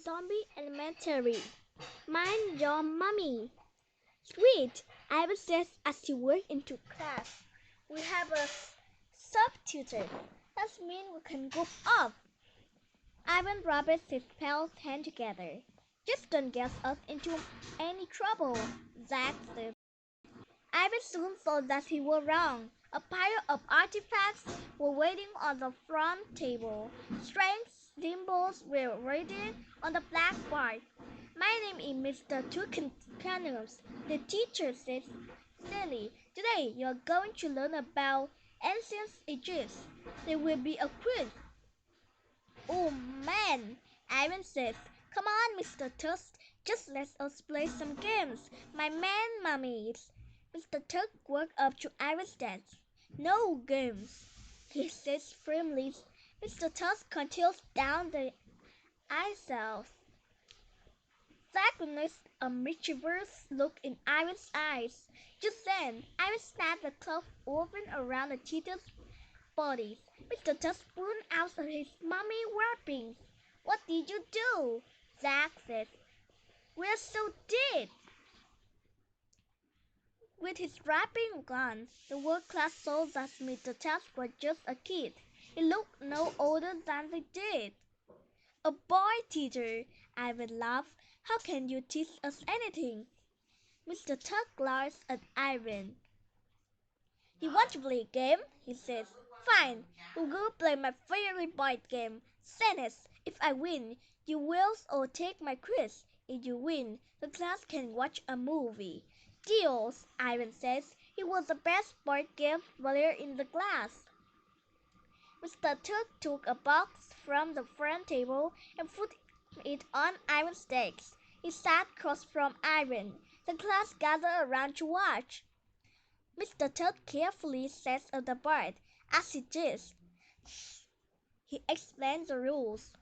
Zombie Elementary. Mind your mummy. Sweet, Ivan says as he walks into class. We have a subtutor. That means we can goof off. Ivan rubs his pale hands together. Just don't get us into any trouble, Zack said. Ivan soon saw that he was wrong. A pile of artifacts were waiting on the front table. Strange symbols were written on the blackboard. My name is Mr. Tucanus, the teacher said. Silly, today you are going to learn about ancient Egypt. There will be a quiz. Oh man, Ivan says. Come on, Mr. Tusk, just let us play some games. My man, mummies. Mr. Tusk walked up to Ivan's desk. No games, he says firmly. Mr. Tusk continues down the aisle. Zack noticed a mischievous look in Ivan's eyes. Just then, Ivan snapped the cloth open around the teacher's body. Mr. Tusk pulled out his mummy wrappings. What did you do? Zack said. We're so dead. With his wrapping gone, the world class saw that Mr. Tusk was just a kid. He looked no older than they did. A boy teacher, Ivan laughed. How can you teach us anything? Mr. Tusk glanced at Ivan. You want to play a game? He says. Fine, we'll go play my favorite board game, tennis. If I win, you will all take my quiz. If you win, the class can watch a movie. Deals, Ivan says. He was the best board game player in the class. Mr. Tusk took a box from the front table and put it on Ivan's desk. He sat across from Ivan. The class gathered around to watch. Mr. Tusk carefully sets up the board. As he did, he explained the rules.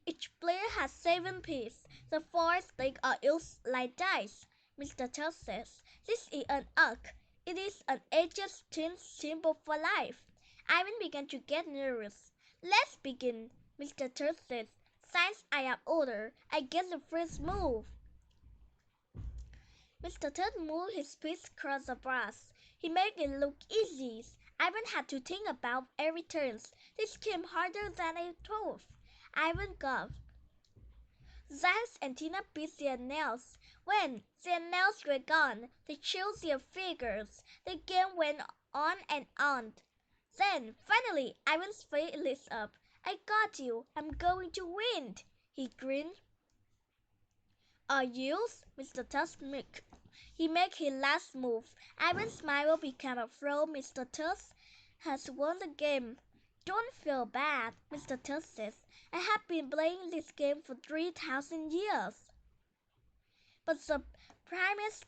Each player has 7 pieces. The 4 sticks are used like dice. Mr. Tusk says, this is an arc. It is an ancient symbol for life. Ivan began to get nervous. Let's begin, Mr. Tusk said. Since I am older, I get the first move. Mr. Tusk moved his piece across the brass. He made it look easy. Ivan had to think about every turn. This came harder than I thought. Ivan gulped. Zack and Tina bit their nails. When their nails were gone, they chose their fingers. The game went on and on. Then, finally, Ivan's face lit up. I got you. I'm going to win. He grinned. Are you? Mr. Tusk mimicked. He made his last move. Ivan's smile became a frown. Mr. Tusk has won the game. Don't feel bad, Mr. Tusk says. I have been playing this game for 3,000 years. But the primates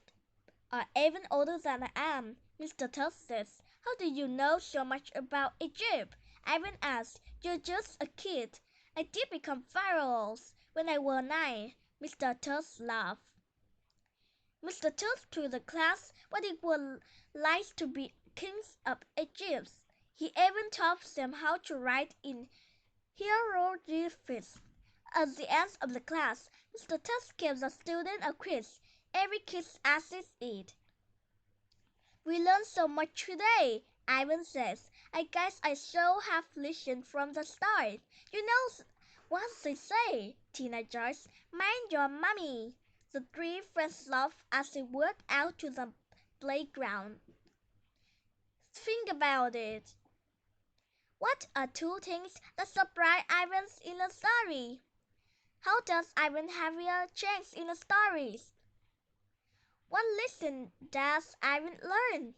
are even older than I am, Mr. Tusk says. How do you know so much about Egypt? Ivan asked. You're just a kid. I did become pharaohs when I was 9. Mr. Tusk laughed. Mr. Tusk told the class what it was like to be kings of Egypt. He even taught them how to write in hieroglyphs. At the end of the class, Mr. Tusk gave the students a quiz. Every kid asked it. We learned so much today, Ivan says. I guess I should have listened from the start. You know what they say, Tina Joyce. Mind your mummy. The 3 friends laughed as they walked out to the playground. Think about it. What are 2 things that surprise Ivan in a story? How does Ivan have a chance in the stories? What lesson does Ivan learn?